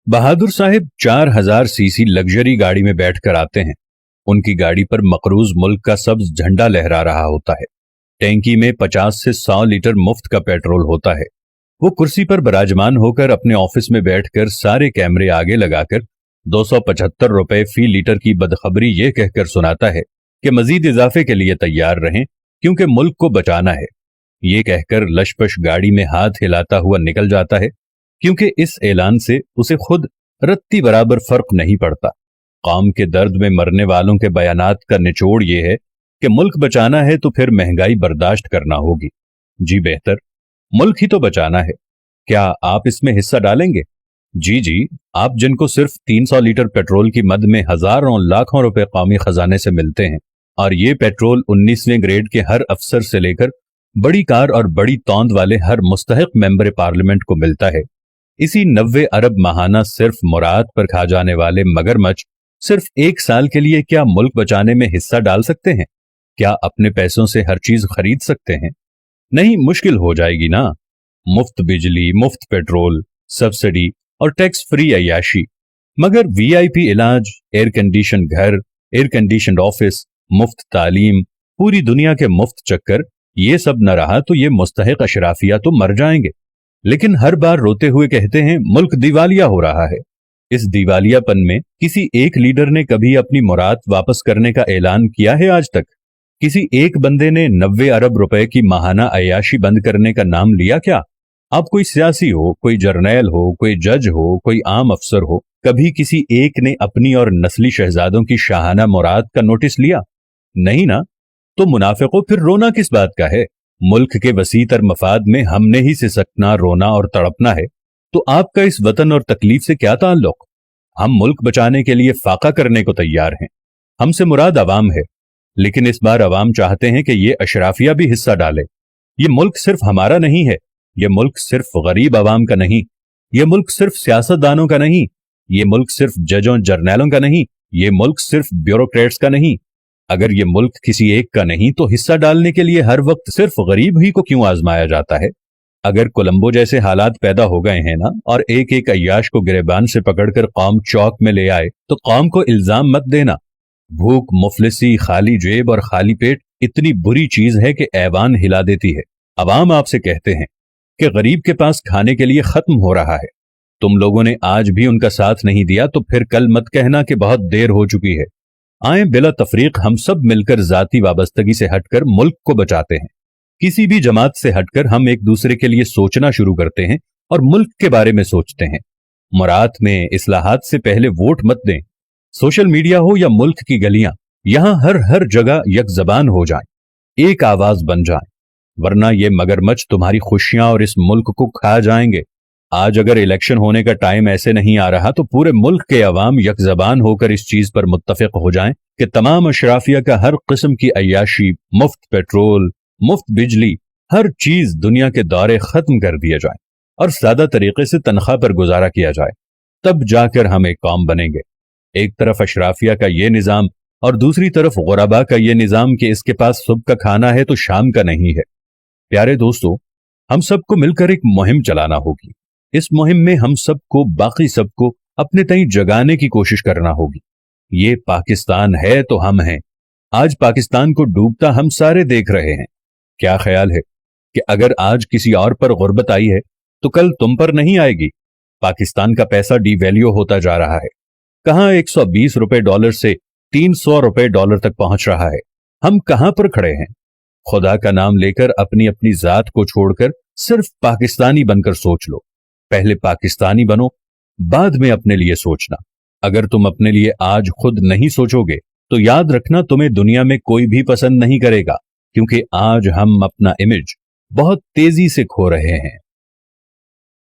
बहादुर साहब 4000 CC luxury गाड़ी में बैठकर आते हैं। उनकी गाड़ी पर मकरूज मुल्क का सब्ज झंडा लहरा रहा होता है। टैंकी में 50 से 100 लीटर मुफ्त का पेट्रोल होता है। वो कुर्सी पर विराजमान होकर अपने ऑफिस में बैठकर सारे कैमरे आगे लगाकर 275 रुपए फी लीटर की बदखबरी ये कहकर सुनाता है कि मजीद इजाफे के लिए तैयार रहें क्योंकि मुल्क को बचाना है। ये कहकर लशपश गाड़ी में हाथ हिलाता हुआ निकल जाता है क्योंकि इस ऐलान से उसे खुद रत्ती बराबर फर्क नहीं पड़ता। कौम के दर्द में मरने वालों के बयानात का निचोड़ ये है कि मुल्क बचाना है तो फिर महंगाई बर्दाश्त करना होगी। जी बेहतर, मुल्क ही तो बचाना है। क्या आप इसमें हिस्सा डालेंगे? जी, आप जिनको सिर्फ 300 लीटर पेट्रोल की मद में हजारों लाखों रुपए कौमी खजाने से मिलते हैं और ये पेट्रोल 19वें ग्रेड के हर अफसर से लेकर बड़ी कार और बड़ी तौंद वाले हर मुस्तहिक मेंबर पार्लियामेंट को मिलता है। इसी 90 अरब माहाना सिर्फ मुराद पर खा जाने वाले मगरमच्छ सिर्फ 1 साल के लिए क्या मुल्क बचाने में हिस्सा डाल सकते हैं? क्या अपने पैसों से हर चीज खरीद सकते हैं? नहीं, मुश्किल हो जाएगी ना। मुफ्त बिजली, मुफ्त पेट्रोल, सब्सिडी और टैक्स फ्री अय्याशी, मगर वीआईपी इलाज, एयर कंडीशन घर, एयर कंडीशन ऑफिस, मुफ्त तालीम, पूरी दुनिया के मुफ्त चक्कर, ये सब न रहा तो ये मुस्तहिक अशराफिया तो मर जाएंगे। लेकिन हर बार रोते हुए कहते हैं मुल्क दिवालिया हो रहा है। इस दिवालियापन में किसी एक लीडर ने कभी अपनी मुराद वापस करने का ऐलान किया है आज तक? किसी एक बंदे ने 90 अरब रुपए की माहाना अय्याशी बंद करने का नाम लिया क्या? आप कोई सियासी हो, कोई जर्नैल हो, कोई जज हो, कोई आम अफसर हो, कभी किसी एक ने अपनी और नस्ली शहजादों की शाहाना मुराद का नोटिस लिया? नहीं ना। तो मुनाफिकों, फिर रोना किस बात का है? मुल्क के वसीतर मफाद में हमने ही सिसकना, रोना और तड़पना है, तो आपका इस वतन और तकलीफ से क्या ताल्लुक? हम मुल्क बचाने के लिए फाका करने को तैयार हैं। हमसे मुराद अवाम है, लेकिन इस बार अवाम चाहते हैं कि ये अशराफिया भी हिस्सा डाले। ये मुल्क सिर्फ हमारा नहीं है, ये मुल्क सिर्फ गरीब अवाम का नहीं, ये मुल्क सिर्फ सियासतदानों का नहीं, ये मुल्क सिर्फ जजों जर्नैलों का नहीं, ये मुल्क सिर्फ ब्यूरोक्रेट्स का नहीं। अगर ये मुल्क किसी एक का नहीं तो हिस्सा डालने के लिए हर वक्त सिर्फ गरीब ही को क्यों आजमाया जाता है? अगर कोलंबो जैसे हालात पैदा हो गए हैं ना, और एक एक अय्याश को गिरेबान से पकड़कर कौम चौक में ले आए, तो कौम को इल्जाम मत देना। भूख, मुफलिसी, खाली जेब और खाली पेट इतनी बुरी चीज है कि ऐवान हिला देती है। अवाम आपसे कहते हैं कि गरीब के पास खाने के लिए खत्म हो रहा है। तुम लोगों ने आज भी उनका साथ नहीं दिया तो फिर कल मत कहना कि बहुत देर हो चुकी है। आए बिला तफरीक हम सब मिलकर जाती वाबस्तगी से हटकर मुल्क को बचाते हैं। किसी भी जमात से हटकर हम एक दूसरे के लिए सोचना शुरू करते हैं और मुल्क के बारे में सोचते हैं। मुराद में इस्लाहात से पहले वोट मत दें। सोशल मीडिया हो या मुल्क की गलियां, यहां हर जगह एक जबान हो जाएं, एक आवाज बन जाएं, वरना ये मगरमच्छ तुम्हारी खुशियां और इस मुल्क को खा जाएंगे। आज अगर इलेक्शन होने का टाइम ऐसे नहीं आ रहा तो पूरे मुल्क के अवाम एक जबान होकर इस चीज पर मुत्तफिक हो जाएं कि तमाम अशराफिया का हर किस्म की अय्याशी, मुफ्त पेट्रोल, मुफ्त बिजली, हर चीज दुनिया के दौरे खत्म कर दिया जाए और सादा तरीके से तनख्वाह पर गुजारा किया जाए। तब जाकर हम एक कौम बनेंगे। एक तरफ अशराफिया का ये निजाम और दूसरी तरफ गुरबा का ये निजाम कि इसके पास सुबह का खाना है तो शाम का नहीं है। प्यारे दोस्तों, हम सबको मिलकर एक मुहिम चलाना होगी। इस मुहिम में हम सबको, बाकी सबको अपने तई जगाने की कोशिश करना होगी। ये पाकिस्तान है तो हम हैं। आज पाकिस्तान को डूबता हम सारे देख रहे हैं। क्या ख्याल है कि अगर आज किसी और पर गुर्बत आई है तो कल तुम पर नहीं आएगी? पाकिस्तान का पैसा डिवैल्यू होता जा रहा है। कहां 120 रुपए डॉलर से 300 रुपए डॉलर तक पहुंच रहा है। हम कहां पर खड़े हैं? खुदा का नाम लेकर अपनी अपनी जात को छोड़कर सिर्फ पाकिस्तानी बनकर सोच लो। पहले पाकिस्तानी बनो, बाद में अपने लिए सोचना। अगर तुम अपने लिए आज खुद नहीं सोचोगे तो याद रखना तुम्हें दुनिया में कोई भी पसंद नहीं करेगा, क्योंकि आज हम अपना इमेज बहुत तेजी से खो रहे हैं।